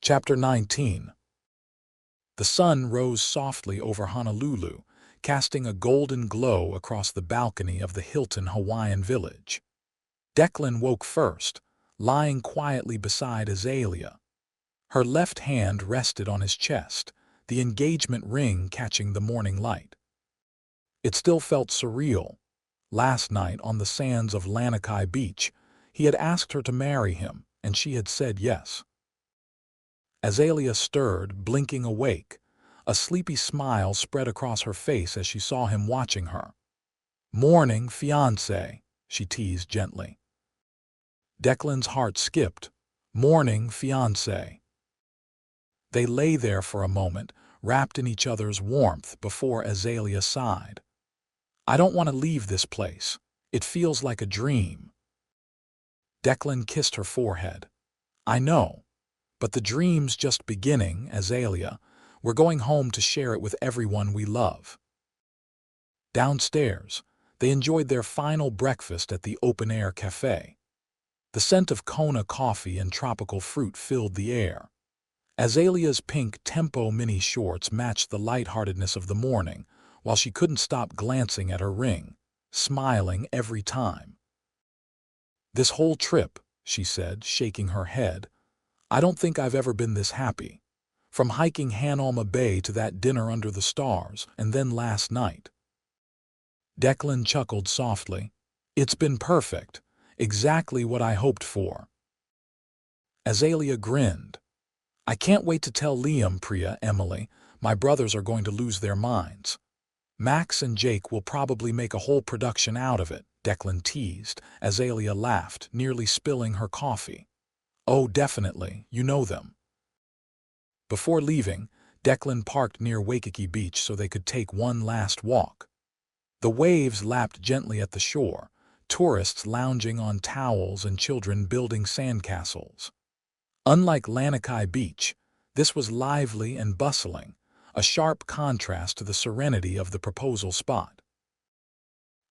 Chapter 19. The sun rose softly over Honolulu, casting a golden glow across the balcony of the Hilton Hawaiian Village. Declan woke first, lying quietly beside Azalea. Her left hand rested on his chest, the engagement ring catching the morning light. It still felt surreal. Last night on the sands of Lanikai Beach, he had asked her to marry him, and she had said yes. Azalea stirred, blinking awake. A sleepy smile spread across her face as she saw him watching her. "Morning, fiancé," she teased gently. Declan's heart skipped. "Morning, fiancé." They lay there for a moment, wrapped in each other's warmth, before Azalea sighed. "I don't want to leave this place. It feels like a dream." Declan kissed her forehead. "I know. But the dream's just beginning, Azalea. We're going home to share it with everyone we love." Downstairs, they enjoyed their final breakfast at the open-air cafe. The scent of Kona coffee and tropical fruit filled the air. Azalea's pink Tempo mini shorts matched the lightheartedness of the morning, while she couldn't stop glancing at her ring, smiling every time. "This whole trip," she said, shaking her head, "I don't think I've ever been this happy. From hiking Hanalma Bay to that dinner under the stars, and then last night." Declan chuckled softly. "It's been perfect. Exactly what I hoped for." Azalea grinned. "I can't wait to tell Liam, Priya, Emily. My brothers are going to lose their minds. Max and Jake will probably make a whole production out of it," Declan teased. Azalea laughed, nearly spilling her coffee. "Oh, definitely. You know them." Before leaving, Declan parked near Waikiki Beach so they could take one last walk. The waves lapped gently at the shore, tourists lounging on towels and children building sandcastles. Unlike Lanikai Beach, this was lively and bustling, a sharp contrast to the serenity of the proposal spot.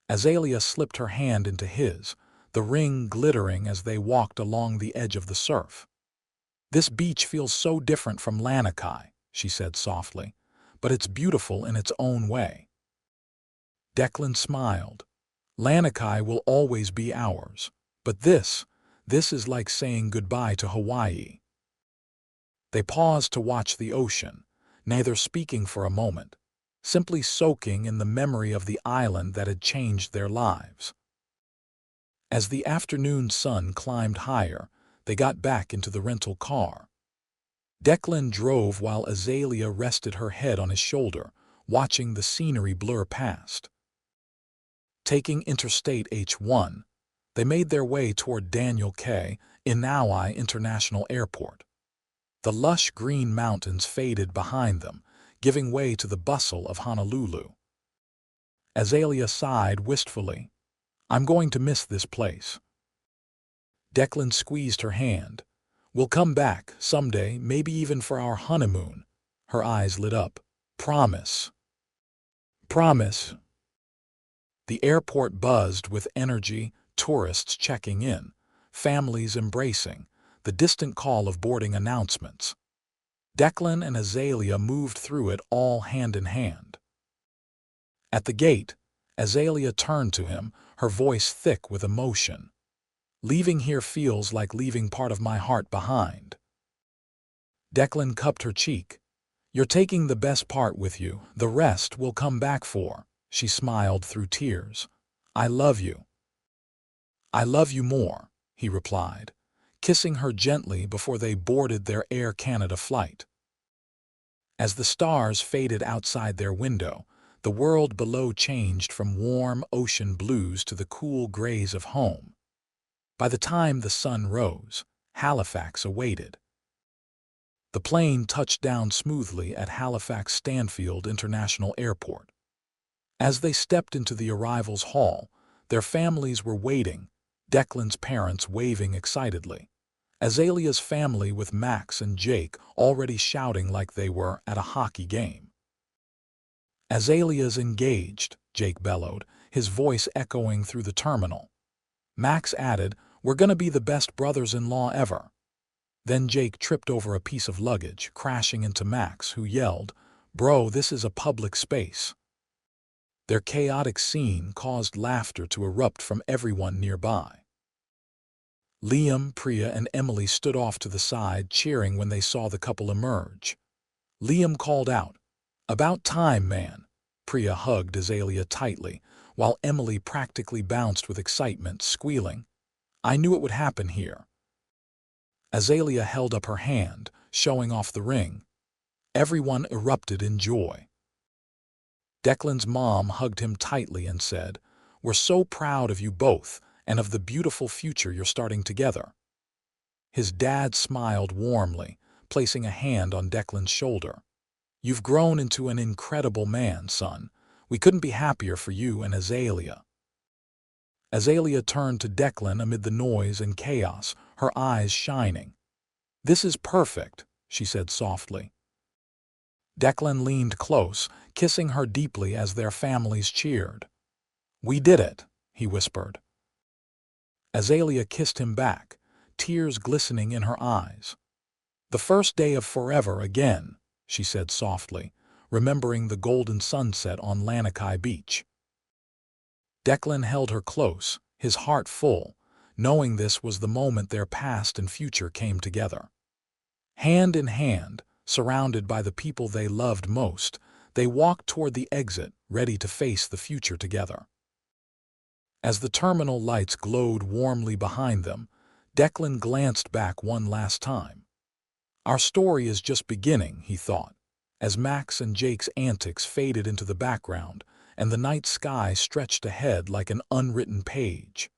Azalea slipped her hand into his, the ring glittering as they walked along the edge of the surf. "This beach feels so different from Lanikai," she said softly, "but it's beautiful in its own way." Declan smiled. "Lanikai will always be ours, but this is like saying goodbye to Hawaii." They paused to watch the ocean, neither speaking for a moment, simply soaking in the memory of the island that had changed their lives. As the afternoon sun climbed higher, they got back into the rental car. Declan drove while Azalea rested her head on his shoulder, watching the scenery blur past. Taking Interstate H1, they made their way toward Daniel K. Inouye International Airport. The lush green mountains faded behind them, giving way to the bustle of Honolulu. Azalea sighed wistfully. "I'm going to miss this place." Declan squeezed her hand. "We'll come back someday, maybe even for our honeymoon." Her eyes lit up. "Promise." "Promise." The airport buzzed with energy, tourists checking in, families embracing, the distant call of boarding announcements. Declan and Azalea moved through it all hand in hand. At the gate, Azalea turned to him, her voice thick with emotion. "Leaving here feels like leaving part of my heart behind." Declan cupped her cheek. "You're taking the best part with you, the rest we'll come back for." She smiled through tears. "I love you." "I love you more," he replied, kissing her gently before they boarded their Air Canada flight. As the stars faded outside their window, the world below changed from warm ocean blues to the cool grays of home. By the time the sun rose, Halifax awaited. The plane touched down smoothly at Halifax Stanfield International Airport. As they stepped into the arrivals hall, their families were waiting, Declan's parents waving excitedly, Azalea's family with Max and Jake already shouting like they were at a hockey game. "Azalea's engaged," Jake bellowed, his voice echoing through the terminal. Max added, "We're gonna be the best brothers-in-law ever." Then Jake tripped over a piece of luggage, crashing into Max, who yelled, "Bro, this is a public space." Their chaotic scene caused laughter to erupt from everyone nearby. Liam, Priya, and Emily stood off to the side, cheering when they saw the couple emerge. Liam called out, "About time, man." Priya hugged Azalea tightly, while Emily practically bounced with excitement, squealing, "I knew it would happen here." Azalea held up her hand, showing off the ring. Everyone erupted in joy. Declan's mom hugged him tightly and said, "We're so proud of you both and of the beautiful future you're starting together." His dad smiled warmly, placing a hand on Declan's shoulder. "You've grown into an incredible man, son. We couldn't be happier for you and Azalea." Azalea turned to Declan amid the noise and chaos, her eyes shining. "This is perfect," she said softly. Declan leaned close, kissing her deeply as their families cheered. "We did it," he whispered. Azalea kissed him back, tears glistening in her eyes. "The first day of forever again," she said softly, remembering the golden sunset on Lanakai Beach. Declan held her close, his heart full, knowing this was the moment their past and future came together. Hand in hand, surrounded by the people they loved most, they walked toward the exit, ready to face the future together. As the terminal lights glowed warmly behind them, Declan glanced back one last time. "Our story is just beginning," he thought, as Max and Jake's antics faded into the background and the night sky stretched ahead like an unwritten page.